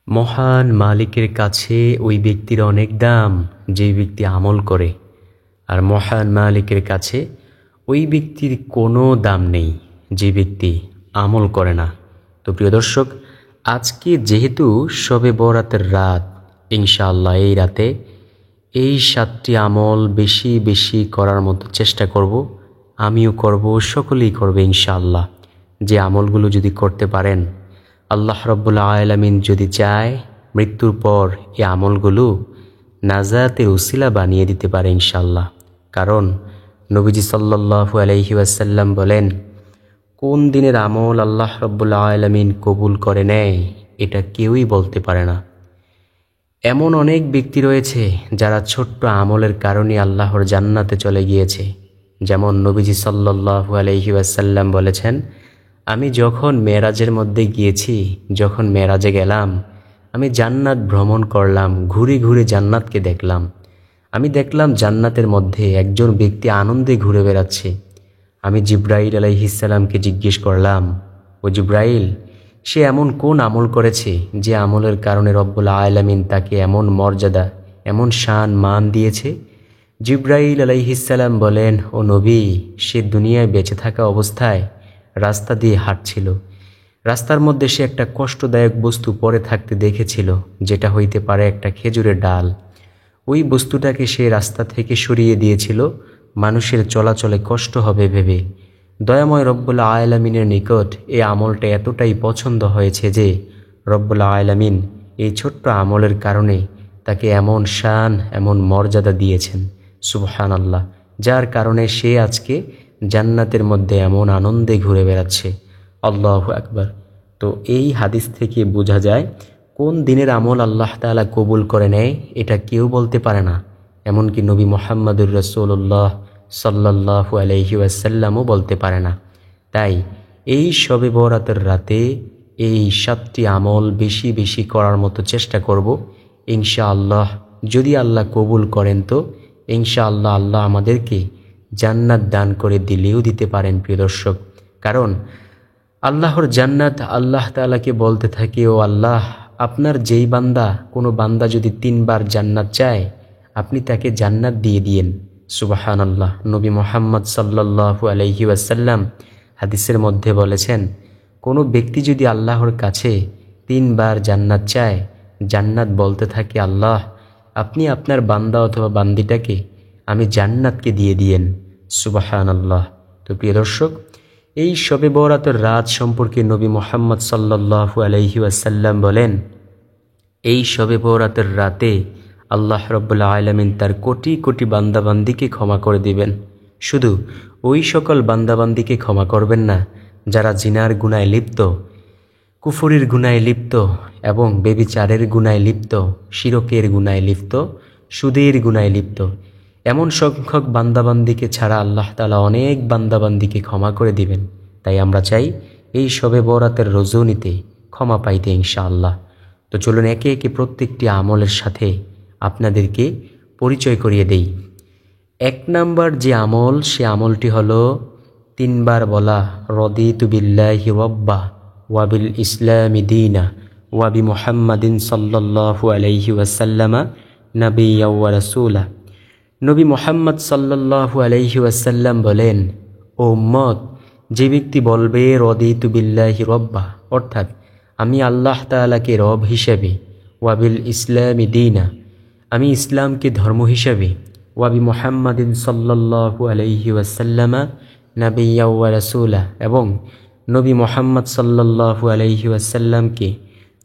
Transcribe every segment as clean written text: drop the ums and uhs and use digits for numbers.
মহান মালিকের কাছে ওই ব্যক্তির অনেক দাম যে ব্যক্তি আমল করে, আর মহান মালিকের কাছে ওই ব্যক্তির কোনো দাম নেই যে ব্যক্তি আমল করে না। তো প্রিয় দর্শক, আজকে যেহেতু শবে বরাতের রাত, ইনশাআল্লাহ এই রাতে এই 7টি আমল বেশি বেশি করার মতো চেষ্টা করব। আমিও করব, সকলেই করবে ইনশাআল্লাহ। যে আমলগুলো যদি করতে পারেন, আল্লাহ রাব্বুল আলামিন যদি চায় মৃত্যুর পর এই আমলগুলো নাজাতের উসিলা বানিয়ে দিতে পারে ইনশাআল্লাহ। কারণ নবীজি সাল্লাল্লাহু আলাইহি ওয়াসাল্লাম বলেন, কোন দিনের আমল আল্লাহ রাব্বুল আলামিন কবুল করে নেয় এটা কেউই বলতে পারে না। এমন অনেক ব্যক্তি রয়েছে যারা ছোট্ট আমলের কারণে আল্লাহর জান্নাতে চলে গিয়েছে। যেমন নবীজি সাল্লাল্লাহু আলাইহি ওয়াসাল্লাম বলেছেন, আমি যখন মেরাজের মধ্যে গিয়েছি, যখন মেরাজে গেলাম, আমি জান্নাত ভ্রমণ করলাম, ঘুরে ঘুরে জান্নাতকে দেখলাম। আমি দেখলাম জান্নাতের মধ্যে একজন ব্যক্তি আনন্দে ঘুরে বেড়াচ্ছে। আমি জিব্রাইল আলাইহিস সালামকে জিজ্ঞেস করলাম, ও জিব্রাইল, সে এমন কোন আমল করেছে যে আমলের কারণে রব্বুল আলামিন তাকে এমন মর্যাদা, এমন শান মান দিয়েছে? জিব্রাইল আলাইহিস সালাম বলেন, ও নবী, সে দুনিয়ায় বেঁচে থাকা অবস্থায় রাস্তা দিয়ে হাঁটছিল। রাস্তার মধ্যে সে একটা কষ্টদায়ক বস্তু পড়ে থাকতে দেখেছিল, যেটা হইতে পারে একটা খেজুরের ডাল। ওই বস্তুটাকে সে রাস্তা থেকে সরিয়ে দিয়েছিল মানুষের চলাচলে কষ্ট হবে ভেবে। দয়াময় রব্বুল আলামিনের নিকট এই আমলটা এতটাই পছন্দ হয়েছে যে রব্বুল আলামিন এই ছোট্ট আমলের কারণে তাকে এমন শান, এমন মর্যাদা দিয়েছেন। সুবহানাল্লাহ। যার কারণে সে আজকে জান্নাতের মধ্যে এমন আনন্দে ঘুরে বেড়াচ্ছে। আল্লাহু আকবার। তো এই হাদিস থেকে বোঝা যায় কোন দিনের আমল আল্লাহ তাআলা কবুল করে নেয় এটা কেউ বলতে পারে না, এমনকি নবী মুহাম্মদুর রাসূলুল্লাহ সাল্লাল্লাহু আলাইহি ওয়াসাল্লামও বলতে পারে না। তাই এই শবে বরাতের রাতে এই 7টি আমল বেশি বেশি করার মতো চেষ্টা করব ইনশাআল্লাহ। যদি আল্লাহ কবুল করেন তো ইনশাআল্লাহ আল্লাহ আমাদেরকে জান্নাত দান করে দিলেও দিতে পারেন প্রিয় দর্শক। কারণ আল্লাহর জান্নাত আল্লাহ তাআলাকে বলতে থাকে, ও আল্লাহ, আপনার যেই বান্দা, কোনো বান্দা যদি 3 বার জান্নাত চায় আপনি তাকে জান্নাত দিয়ে দিয়েন। সুবহানাল্লাহ। নবী মুহাম্মদ সাল্লাল্লাহু আলাইহি ওয়াসাল্লাম হাদিসের মধ্যে বলেছেন, কোনো ব্যক্তি যদি আল্লাহর কাছে 3 বার জান্নাত চায়, জান্নাত বলতে থাকে, আল্লাহ, আপনি আপনার বান্দা অথবা বান্দিটাকে আমি জান্নাতকে দিয়ে দিয়েন। সুবহানাল্লাহ। তো প্রিয় দর্শক, এই শবে বরাতের রাত সম্পর্কে নবী মুহাম্মদ সাল্লাল্লাহু আলাইহি ওয়াসাল্লাম বলেন, এই শবে বরাতের রাতে আল্লাহ রাব্বুল আলামিন তার কোটি কোটি বান্দাবান্দিকে ক্ষমা করে দিবেন। শুধু ওই সকল বান্দাবান্দিকে ক্ষমা করবেন না যারা জিনার গুনায় লিপ্ত, কুফরির গুনায় লিপ্ত এবং বেবিচারের গুনায় লিপ্ত, শিরকের গুনায় লিপ্ত, সুদের গুনায় লিপ্ত। এমন সংখ্যক বান্দাবান্দিকে ছাড়া আল্লাহ তাআলা অনেক বান্দাবান্দিকে ক্ষমা করে দিবেন। তাই আমরা চাই এই শবে বরাতের রজনীতে ক্ষমা পাইতে ইনশাআল্লাহ। তো চলুন একে একে প্রত্যেকটি আমলের সাথে আপনাদেরকে পরিচয় করিয়ে দেই। 1 নাম্বার যে আমল, সে আমলটি হলো 3 বার বলা রদিতু বিল্লাহি রাব্বা ওয়া বিল ইসলামি দীনা ওয়া বি মুহাম্মাদিন সাল্লাল্লাহু আলাইহি ওয়াসাল্লামা নাবিয়্যা ওয়া রাসূলা। নবী মুহাম্মদ সাল্লাল্লাহু আলাইহি ওয়াসাল্লাম বলেন, ও উম্মত, যে ব্যক্তি বলবে রদিতু বিল্লাহি রাব্বা, অর্থাৎ আমি আল্লাহ তাআলাকে রব হিসেবে, ওয়া বিল ইসলামি দীনা, আমি ইসলামকে ধর্ম হিসেবে, ওয়া বি মুহাম্মাদিন সাল্লাল্লাহু আলাইহি ওয়াসাল্লামা নাবিয়্যা ওয়া রাসূলা, এবং নবী মুহাম্মদ সাল্লাল্লাহু আলাইহি ওয়াসাল্লামকে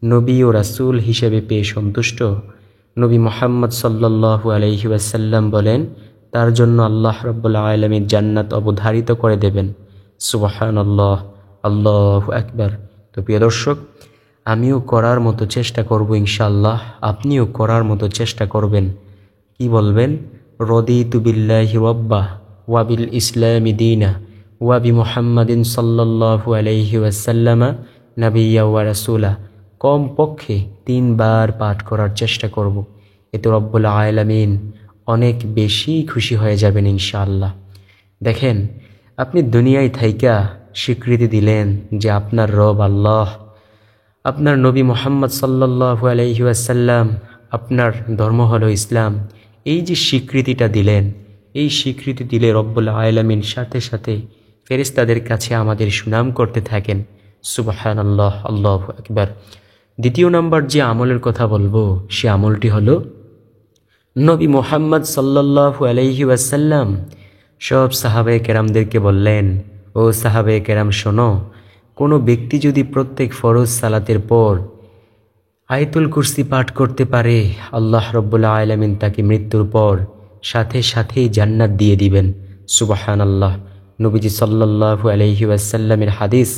নবী ও রাসূল হিসেবে পেয়ে সন্তুষ্ট। নবী মুহাম্মদ সাল্লাল্লাহু আলাইহি ওয়াসাল্লাম বলেন, তার জন্য আল্লাহ রাব্বুল আলামিন জান্নাত অবধারিত করে দেবেন। সুবহানাল্লাহ। আল্লাহু আকবার। তো প্রিয় দর্শক, আমিও করার মতো চেষ্টা করব ইনশাআল্লাহ, আপনিও করার মতো চেষ্টা করবেন। কি বলবেন? রদিতু বিল্লাহি রাব্বা ওয়া বিল ইসলামি দীনা ওয়া বি মুহাম্মাদিন সাল্লাল্লাহু আলাইহি ওয়াসাল্লামা নাবিয়্যা ওয়া রাসূলা। কম পক্ষে 3 বার পাঠ করার চেষ্টা করব। এতে রব্বুল আলামিন অনেক বেশি খুশি হয়ে যাবেন ইনশাআল্লাহ। দেখেন, আপনি দুনিয়ায় থাইকা স্বীকৃতি দিলেন যে আপনার রব আল্লাহ, আপনার নবী মুহাম্মদ সাল্লাল্লাহু আলাইহি ওয়াসাল্লাম, আপনার ধর্ম হলো ইসলাম, এই যে স্বীকৃতিটা দিলেন, এই স্বীকৃতি দিলে রব্বুল আলামিন সাথে সাথে ফেরেশতাদের কাছে আমাদের সুনাম করতে থাকেন। সুবহানাল্লাহ, আল্লাহু আকবার। দ্বিতীয় নাম্বার যে আমলের কথা বলবো, সে আমলটি হলো নবী মুহাম্মদ সাল্লাল্লাহু আলাইহি ওয়াসাল্লাম সব সাহাবায়ে কেরামদেরকে বললেন, ও সাহাবায়ে কেরাম শোনো, কোনো ব্যক্তি যদি প্রত্যেক ফরজ সালাতের পর আয়াতুল কুরসি পাঠ করতে পারে, আল্লাহ রব্বুল আলামিন তাকে মৃত্যুর পর সাথে সাথেই জান্নাত দিয়ে দিবেন। সুবহানাল্লাহ। নবীজি সাল্লাল্লাহু আলাইহি ওয়াসাল্লামের হাদিস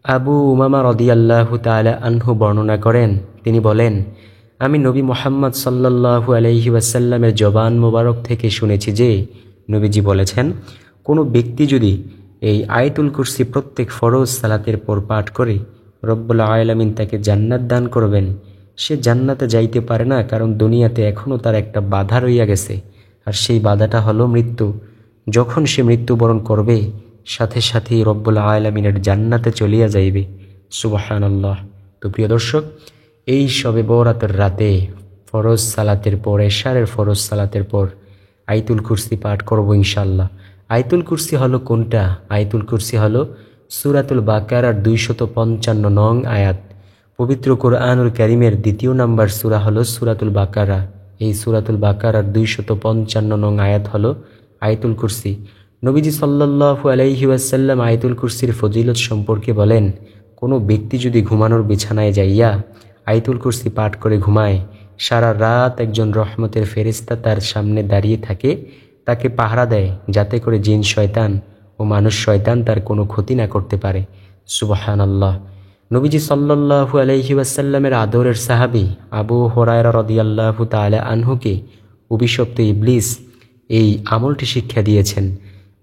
আবু উমামা রাদিয়াল্লাহু তাআলা আনহু বর্ণনা করেন, তিনি বলেন, আমি নবী মুহাম্মদ সাল্লাল্লাহু আলাইহি ওয়াসাল্লামের জবান মোবারক থেকে শুনেছি যে নবীজি বলেছেন, কোনো ব্যক্তি যদি এই আয়াতুল কুরসি প্রত্যেক ফরজ সালাতের পর পাঠ করে, রব্বুল আলামিন তাকে জান্নাত দান করবেন। সে জান্নাতে যাইতে পারে না, কারণ দুনিয়াতে এখনও তার একটা বাধা রইয়া গেছে, আর সেই বাধাটা হলো মৃত্যু। যখন সে মৃত্যুবরণ করবে, সাথে সাথেই রব্বুল আলামিনের জান্নাতে চলিয়া যাইবে। সুবহানাল্লাহ। তো প্রিয় দর্শক, এই শবে বরাতের রাতে ফরজ সালাতের পর, এশারের ফরজ সালাতের পর আয়াতুল কুরসি পাঠ করব ইনশাআল্লাহ। আয়াতুল কুরসি হলো কোনটা? আয়াতুল কুরসি হলো সূরাতুল বাকারার 255 নং আয়াত। পবিত্র কোরআনুল কারীমের দ্বিতীয় নাম্বার সূরা হলো সূরাতুল বাকারা। এই সূরাতুল বাকারার 255 নং আয়াত হলো আয়াতুল কুরসি। নবীজি সাল্লাল্লাহু আলাইহি ওয়াসাল্লাম আয়াতুল কুরসির ফজিলত সম্পর্কে বলেন, কোনো ব্যক্তি যদি ঘুমানোর বিছানায় যাইয়া আয়াতুল কুরসি পাঠ করে ঘুমায়, সারা রাত একজন রহমতের ফেরেশতা তার সামনে দাঁড়িয়ে থাকে, তাকে পাহারা দেয়, যাতে করে জিন শয়তান ও মানুষ শয়তান তার কোনো ক্ষতি না করতে পারে। সুবহানাল্লাহ। নবীজি সাল্লাল্লাহু আলাইহি ওয়াসাল্লামের আদরের সাহাবী আবু হুরায়রা রাদিয়াল্লাহু তাআলা আনহুকে অভিশপ্ত ইবলিস এই আমলটি শিক্ষা দিয়েছেন।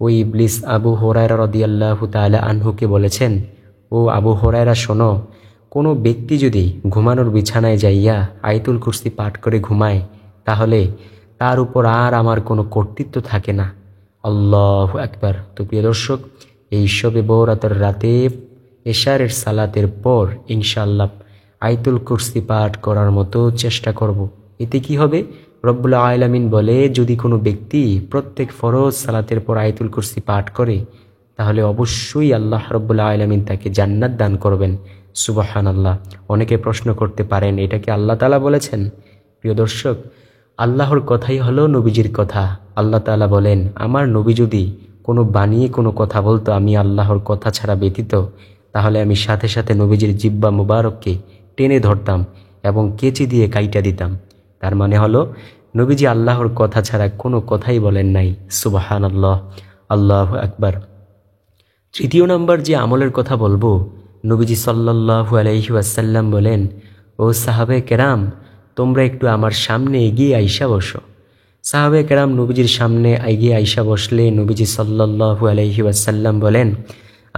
ওই ইবলিস আবু হুরায়রা রাদিয়াল্লাহু তাআলা আনহুকে বলেছেন, ও আবু হুরায়রা শোনো, কোনো ব্যক্তি যদি ঘুমানোর বিছানায় যাইয়া আয়াতুল কুরসি পাঠ করে ঘুমায়, তাহলে তার উপর আর আমার কোনো কর্তৃত্ব থাকে না। আল্লাহু আকবার। তো প্রিয় দর্শক, এই শবে বরাতের রাতে এশারের সালাতের পর ইনশাআল্লাহ আয়াতুল কুরসি পাঠ করার মতো চেষ্টা করব। এতে কি হবে? রব্বুল আলামিন বলে, যদি কোনো ব্যক্তি প্রত্যেক ফরজ সালাতের পর আয়াতুল কুরসি পাঠ করে, তাহলে অবশ্যই আল্লাহ রব্বুল আলামিন তাকে জান্নাত দান করবেন। সুবহানাল্লাহ। অনেকে প্রশ্ন করতে পারেন, এটা কি আল্লাহ তাআলা বলেছেন? প্রিয় দর্শক, আল্লাহর কথাই হলো নবীজির কথা। আল্লাহ তাআলা বলেন, আমার নবী যদি কোনো বানিয়ে কোনো কথা বলতো আমি আল্লাহর কথা ছাড়া ব্যতীত, তাহলে আমি সাথে সাথে নবীজির জিহ্বা মুবারককে টেনে ধরতাম এবং কেচি দিয়ে কাইটা দিতাম। তার মানে হলো নবীজি আল্লাহর কথা ছাড়া কোনো কথাই বলেন নাই। সুবহানাল্লাহ, আল্লাহু আকবার। তৃতীয় নাম্বার যে আমলের কথা বলবো, নবীজি সাল্লাল্লাহু আলাইহি ওয়াসাল্লাম বলেন, ও সাহাবায়ে কেরাম, তোমরা একটু আমার সামনে এগিয়ে আইসা বসো। সাহাবায়ে কেরাম নবীজির সামনে এগিয়ে আইসা বসলে নবীজি সাল্লাল্লাহু আলাইহি ওয়াসাল্লাম বলেন,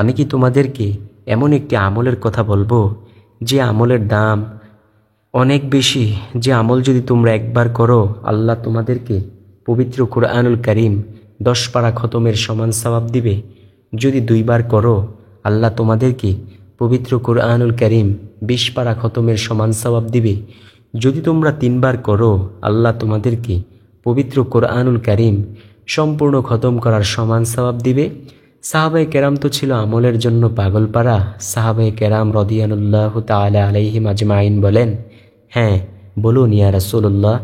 আমি কি তোমাদেরকে এমন একটি আমলের কথা বলবো, যে আমলের দাম অনেক বেশি, যে আমল যদি তোমরা একবার করো, আল্লাহ তোমাদেরকে পবিত্র কোরআনুল কারীম 10 পারা খতমের সমান সওয়াব দিবে। যদি 2 বার করো, আল্লাহ তোমাদেরকে পবিত্র কোরআনুল কারীম 20 পারা খতমের সমান সওয়াব দিবে। যদি তোমরা 3 বার করো, আল্লাহ তোমাদেরকে পবিত্র কোরআনুল কারীম সম্পূর্ণ খতম করার সমান সওয়াব দিবে। সাহাবায়ে কেরাম তো ছিল আমলের জন্য পাগলপাড়া। সাহাবায়ে কেরাম রাদিয়াল্লাহু তাআলা আলাইহিম আজমাইন বলেন, হ্যাঁ বলুন ইয়া রাসূলুল্লাহ।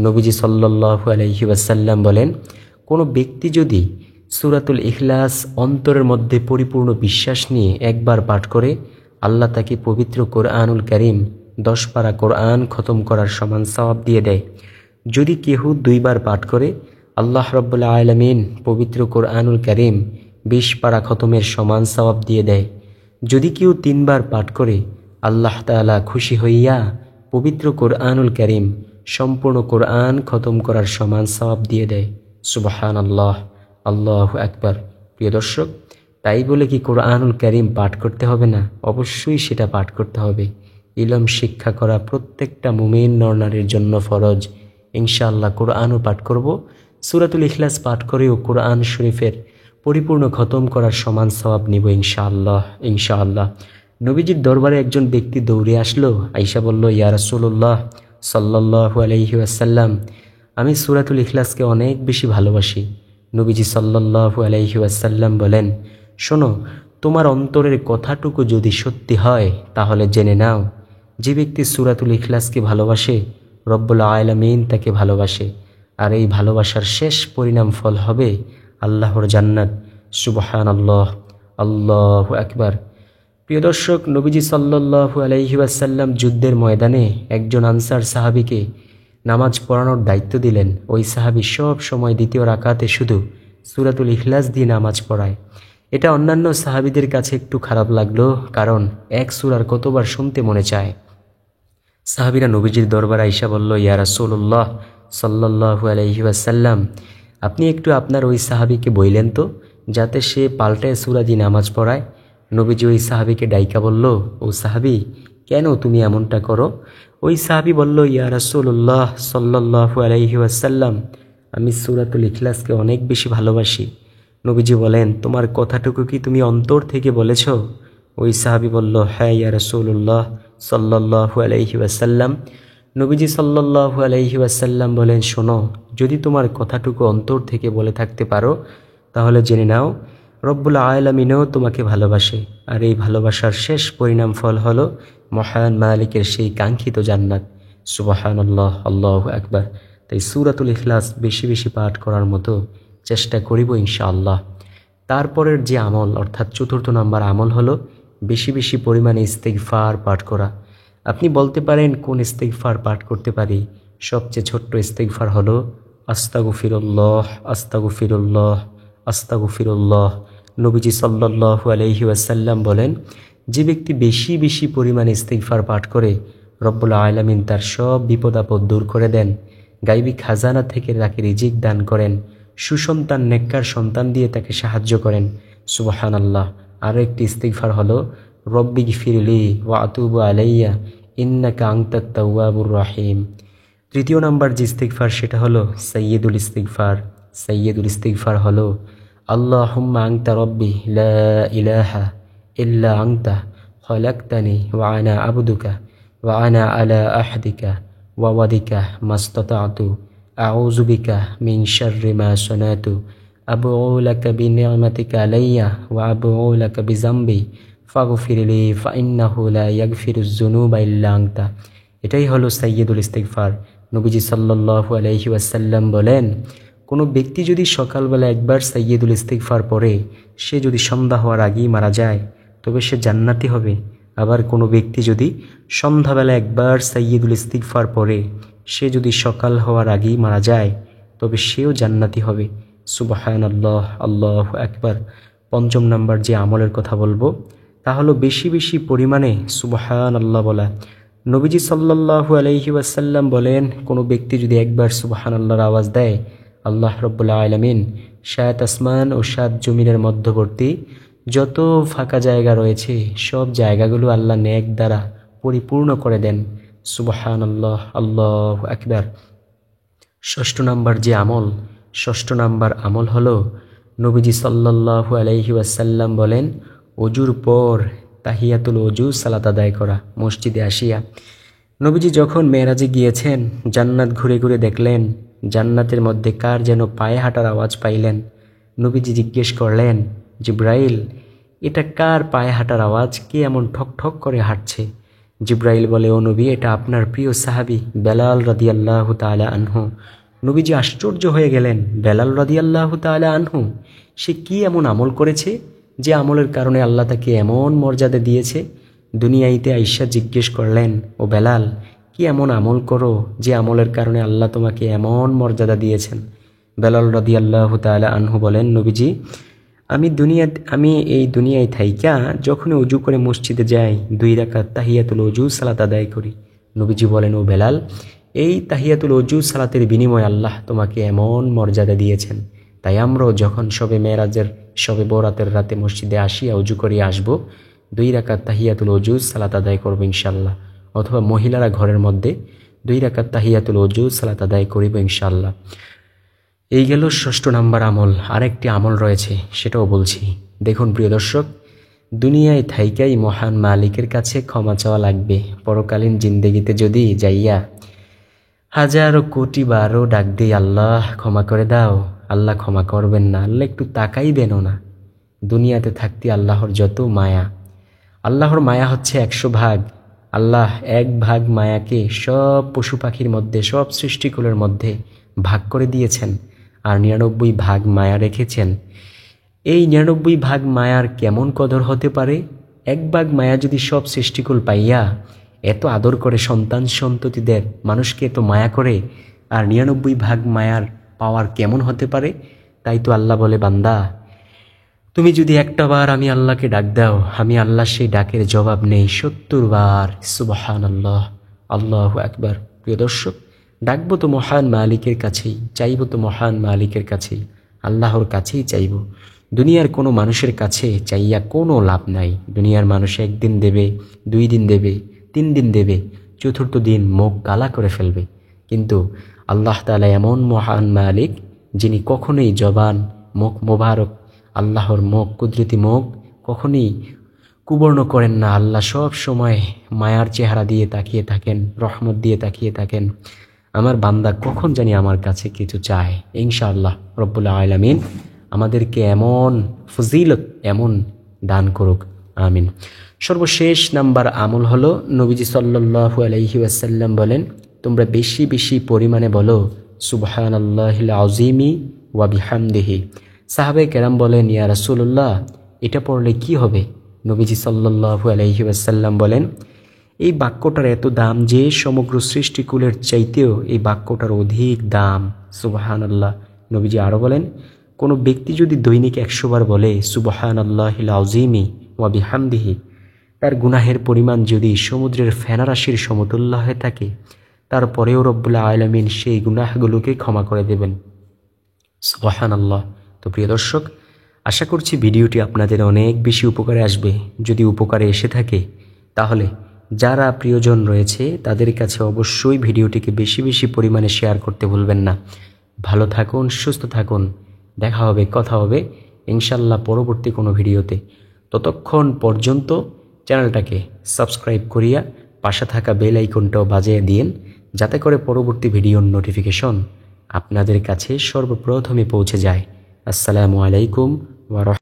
নবীজি সাল্লাল্লাহু আলাইহি ওয়াসাল্লাম বলেন, কোনো ব্যক্তি যদি সূরাতুল ইখলাস অন্তরের মধ্যে পরিপূর্ণ বিশ্বাস নিয়ে একবার পাঠ করে, আল্লাহ তাকে পবিত্র কোরআনুল কারীম 10 পারা কোরআন খতম করার সমান সওয়াব দিয়ে দেয়। যদি কেহ 2 বার পাঠ করে, আল্লাহ রাব্বুল আলামিন পবিত্র কোরআনুল কারীম 20 পারা খতমের সমান সওয়াব দিয়ে দেয়। যদি কেউ 3 বার পাঠ করে, আল্লাহ তাআলা খুশি হইয়া পবিত্র কোরআনুল কারীম সম্পূর্ণ কোরআন খতম করার সমান সওয়াব দিয়ে দেয়। সুবহানাল্লাহ, আল্লাহু আকবার। প্রিয় দর্শক, তাই বলে কি কোরআনুল কারীম পাঠ করতে হবে না? অবশ্যই সেটা পাঠ করতে হবে। ইলম শিক্ষা করা প্রত্যেকটা মুমিন নরনারীর জন্য ফরজ। ইনশাআল্লাহ কোরআনও পাঠ করব। সূরাতুল ইখলাস পাঠ করেও কোরআন শরীফের পরিপূর্ণ খতম করার সমান সওয়াব নিব ইনশাআল্লাহ। ইনশাআল্লাহ নবীজির দরবারে একজন ব্যক্তি দৌড়ে আসলো, আইসা বলল, ইয়া রাসূলুল্লাহ সাল্লাল্লাহু আলাইহি ওয়াসাল্লাম, আমি সূরাতুল ইখলাসকে অনেক বেশি ভালোবাসি। নবীজি সাল্লাল্লাহু আলাইহি ওয়াসাল্লাম বলেন, শোনো, তোমার অন্তরের কথাটুকু যদি সত্যি হয় তাহলে জেনে নাও, যে ব্যক্তি সূরাতুল ইখলাসকে ভালোবাসে রব্বুল আলামিন তাকে ভালোবাসে, আর এই ভালোবাসার শেষ পরিণাম ফল হবে আল্লাহর জান্নাত। সুবহানাল্লাহ, আল্লাহু আকবার। প্রিয় দর্শক, নবীজি সাল্লাল্লাহু আলাইহি ওয়াসাল্লাম যুদ্ধের ময়দানে একজন আনসার সাহাবীকে নামাজ পড়ানোর দায়িত্ব দিলেন। ওই সাহাবী সব সময় দ্বিতীয় রাকাতে শুধু সূরাতুল ইখলাস দিয়ে নামাজ পড়ায়। এটা অন্যান্য সাহাবীদের কাছে একটু খারাপ লাগলো, কারণ এক সূরার কতবার শুনতে মনে চায়। সাহাবীরা নবীজির দরবারে আইসা বলল, ইয়া রাসূলুল্লাহ সাল্লাল্লাহু আলাইহি ওয়াসাল্লাম, আপনি একটু আপনার ওই সাহাবীকে বললেন তো, যাতে সে পাল্টায় সূরা দিয়ে নামাজ পড়ায়। নবীজি ওই সাহাবীকে ডাইকা বলল, ও সাহাবী, কেন তুমি এমনটা করো? ওই সাহাবী বলল, ইয়া রাসূলুল্লাহ সাল্লাল্লাহু আলাইহি ওয়াসাল্লাম, আমি সূরাতুল ইখলাসকে অনেক বেশি ভালোবাসি। নবীজি বলেন, তোমার কথাটুকু কি তুমি অন্তর থেকে বলেছ? ওই সাহাবী বলল, হ্যাঁ ইয়া রাসূলুল্লাহ সাল্লাল্লাহু আলাইহি ওয়াসাল্লাম। নবীজি সাল্লাল্লাহু আলাইহি ওয়াসাল্লাম বলেন, শোনো, যদি তোমার কথাটুকু অন্তর থেকে বলে থাকতে পারো তাহলে জেনে নাও, রব্বুল আলামিনও তোমাকে ভালোবাসে, আর এই ভালোবাসার শেষ পরিণাম ফল হলো মহান মালিকের সেই কাঙ্ক্ষিত জান্নাত। সুবহানাল্লাহ, আল্লাহু আকবার। তাই সূরাতুল ইখলাস বেশি বেশি পাঠ করার মতো চেষ্টা করিব ইনশাআল্লাহ। তারপরের যে আমল, অর্থাৎ চতুর্থ নম্বর আমল হলো বেশি বেশি পরিমাণে ইস্তিগফার পাঠ করা। আপনি বলতে পারেন, কোন ইস্তিগফার পাঠ করতে পারি? সবচেয়ে ছোট্ট ইস্তিগফার হলো আস্তাগফিরুল্লাহ, আস্তাগফিরুল্লাহ, আস্তাগফিরুল্লাহ। নবীজি সাল্লাল্লাহু আলাইহি ওয়াসাল্লাম বলেন, যে ব্যক্তি বেশি বেশি পরিমাণে ইস্তিগফার পাঠ করে রব্বুল আলামিন তার সব বিপদ আপদ দূর করে দেন, গায়বী খাজানা থেকে তাকে রিজিক দান করেন, সুসন্তান নেককার সন্তান দিয়ে তাকে সাহায্য করেন। সুবহানাল্লাহ। আরও একটি ইস্তিগফার হলো রব্বিগফিরলি ওয়া আতুবু আলাইয়া ইন্নাকা আনতাত তাওয়াবুর রহিম। তৃতীয় নাম্বার যে ইস্তিগফার সেটা হলো সাইয়্যিদুল ইস্তিগফার। সাইয়্যিদুল ইস্তিগফার হলো আল্লাহুম্মা আনতা রব্বি লা ইলাহা ইল্লা আনতা খলাকতানি ওয়া আনা আবদুকা ওয়া আনা আলা আহদিকা ওয়া ওয়াদিকা মাস্তাতাতু আউযু বিকা মিন শাররি মা সানাতু আবউ লাকা বিনি'মাতিকা আলাইয়া ওয়া আবউ লাকা বিযামবি ফাগফিরলি ফাইন্নাহু লা ইয়াগফিরুয যুনুবা ইল্লা আনতা। এটাই হলো সাইয়্যিদুল ইস্তিগফার। নবীজি সাল্লাল্লাহু আলাইহি ওয়াসাল্লাম বলেন, কোনো ব্যক্তি যদি সকালবেলা একবার সাইয়্যিদুল ইস্তিগফার পড়ে, সে যদি সন্ধ্যা হওয়ার আগেই মারা যায় তবে সে জান্নাতি হবে। আবার কোনো ব্যক্তি যদি সন্ধ্যাবেলা একবার সাইয়্যিদুল ইস্তিগফার পড়ে, সে যদি সকাল হওয়ার আগেই মারা যায় তবে সেও জান্নাতি হবে। সুবহানাল্লাহ, আল্লাহু আকবার। পঞ্চম নাম্বার যে আমলের কথা বলবো তা হলো বেশি বেশি পরিমাণে সুবহানাল্লাহ বলা। নবীজি সাল্লাল্লাহু আলাইহি ওয়াসাল্লাম বলেন, কোনো ব্যক্তি যদি একবার সুবহানাল্লাহর আওয়াজ দেয়, আল্লাহ রব্বুল আলামিন ৭ আসমান ও ৭ জমিনের মধ্যবর্তী যত ফাঁকা জায়গা রয়েছে সব জায়গাগুলো আল্লাহ নেক দ্বারা পরিপূর্ণ করে দেন। সুবহানাল্লাহ, আল্লাহু আকবার। ষষ্ঠ নাম্বার আমল হলো নবীজি সাল্লাল্লাহু আলাইহি ওয়াসাল্লাম বলেন, অজুর পর তাহিয়াতুল ওযু সালাত আদায় করা মসজিদে আসিয়া। নবীজি যখন মেরাজে গিয়েছেন, জান্নাত ঘুরে ঘুরে দেখলেন, জান্নাতের মধ্যে কার যেন পায়ে হাঁটার আওয়াজ পাইলেন। নবীজি জিজ্ঞেস করলেন, জিব্রাইল, এটা কার পায়ে হাঁটার আওয়াজ? কে এমন ঠক ঠক করে হাঁটছে? জিব্রাইল বলে, ও নবী, এটা আপনার প্রিয় সাহাবী বেলাল রাদিয়াল্লাহু তাআলা আনহু। নবীজি আশ্চর্য হয়ে গেলেন, বেলাল রাদিয়াল্লাহু তাআলা আনহু, সে কি এমন আমল করেছে যে আমলের কারণে আল্লাহ তাকে এমন মর্যাদা দিয়েছে? দুনিয়াইতে আইসা জিজ্ঞেস করলেন, ও বেলাল, কি এমন আমল করো যে আমলের কারণে আল্লাহ তোমাকে এমন মর্যাদা দিয়েছেন? বেলাল রাদিয়াল্লাহু তাআলা আনহু বলেন, নবীজি, আমি এই দুনিয়ায় থাইকা যখনই ওযু করে মসজিদে যাই 2 রাকাত তাহিয়াতুল ওযু সালাত আদায় করি। নবীজি বলেন, ও বেলাল, এই তাহিয়াতুল ওযু সালাতের বিনিময়ে আল্লাহ তোমাকে এমন মর্যাদা দিয়েছেন। তাই আমরাও যখন শবে বরাতের রাতে মসজিদে আসিয়া ওযু করিয়া আসব, 2 রাকাত তাহিয়াতুল ওযু সালাত আদায় করব ইনশাআল্লাহ। অথবা মহিলারা ঘরের মধ্যে 2 রাকাত তাহিয়াতুল ওযু সালাত আদায় করিব ইনশাআল্লাহ। এই গেল ষষ্ঠ নাম্বার আমল। আরেকটি আমল রয়েছে, সেটাও বলছি। দেখুন প্রিয় দর্শক, দুনিয়ায় থাইকাই মহান মালিকের কাছে ক্ষমা চাওয়া লাগবে। পরকালীন জিন্দেগিতে যদি যাইয়া হাজারো কোটি বারও ডাক দিই আল্লাহ ক্ষমা করে দাও, আল্লাহ ক্ষমা করবেন না, আল্লাহ একটু তাকাইবেনও না। দুনিয়াতে থাকতে আল্লাহর যত মায়া, আল্লাহর মায়া হচ্ছে 100 ভাগ। আল্লাহ 1 ভাগ মায়াকে সব পশু পাখির মধ্যে, সব সৃষ্টিকুলের মধ্যে ভাগ করে দিয়েছেন, আর 99 ভাগ মায়া রেখেছেন। এই 99 ভাগ মায়ার কেমন কদর হতে পারে? 1 ভাগ মায়া যদি সব সৃষ্টিকুল পাইয়া এত আদর করে সন্তান সন্ততিদের, মানুষকে এত মায়া করে, আর 99 ভাগ মায়ার পাওয়ার কেমন হতে পারে? তাই তো আল্লাহ বলে, বান্দা তুমি যদি 1টা বার আমি আল্লাহকে ডাক দাও, আমি আল্লাহ সেই ডাকের জবাব নেই 70 বার। সুবহানাল্লাহ, আল্লাহু আকবার। প্রিয় দর্শক, ডাকবো তো মহান মালিকের কাছেই, চাইবো তো মহান মালিকের কাছেই, আল্লাহর কাছেই চাইব। দুনিয়ার কোনো মানুষের কাছে চাইয়া কোনো লাভ নাই। দুনিয়ার মানুষ 1 দিন দেবে, 2 দিন দেবে, 3 দিন দেবে, 4র্থ দিন মুখ কালা করে ফেলবে। কিন্তু আল্লাহ তাআলা এমন মহান মালিক, যিনি কখনোই জবান, মুখ মোবারক, আল্লাহর মুখ, কুদরতি মুখ কখনোই কুবর্ণ করেন না। আল্লাহ সব সময় মায়ার চেহারা দিয়ে তাকিয়ে থাকেন, রহমত দিয়ে তাকিয়ে থাকেন, আমার বান্দা কখন জানি আমার কাছে কিছু চায়। ইনশাআল্লাহ রব্বুল আলামিন আমাদেরকে এমন ফজিলত, এমন দান করুক, আমিন। সর্বশেষ নাম্বার আমল হলো, নবীজি সাল্লাল্লাহু আলাইহি ওয়াসাল্লাম বলেন, তোমরা বেশি বেশি পরিমাণে বলো সুবহানাল্লাহিল আযীমি ওয়া বিহামদিহি। সাহাবে কেরাম বলেন, ইয়া রাসূলুল্লাহ, এটা পড়লে কি হবে? নবীজি সাল্লাল্লাহু আলাইহি ওয়াসাল্লাম বলেন, এই বাক্যটার এত দাম যে সমগ্র সৃষ্টিকুলের চাইতেও এই বাক্যটার অধিক দাম। সুবহানাল্লাহ। নবীজি আরও বলেন, কোনো ব্যক্তি যদি দৈনিক 100 বার বলে সুবহানাল্লাহিল আযীমি ওয়া বিহামদিহি, তার গুনাহের পরিমাণ যদি সমুদ্রের ফেনারাশির সমতুল্য হয়ে থাকে, তারপরেও রব্বুল আলামিন সেই গুনাহগুলোকে ক্ষমা করে দেবেন। সুবহানাল্লাহ। তো প্রিয় দর্শক, আশা করছি ভিডিওটি আপনাদের অনেক বেশি উপকারে আসবে। যদি উপকারে এসে থাকে, তাহলে যারা প্রিয়জন রয়েছে তাদের কাছে অবশ্যই ভিডিওটিকে বেশি বেশি পরিমাণে শেয়ার করতে ভুলবেন না। ভালো থাকুন, সুস্থ থাকুন, দেখা হবে, কথা হবে ইনশাল্লাহ পরবর্তী কোনো ভিডিওতে। ততক্ষণ পর্যন্ত চ্যানেলটাকে সাবস্ক্রাইব করিয়া পাশে থাকা বেল আইকনটাও বাজিয়ে দিন, যাতে করে পরবর্তী ভিডিওর নোটিফিকেশন আপনাদের কাছে সর্বপ্রথমে পৌঁছে যায়। আসসালামু আলাইকুম ওয়া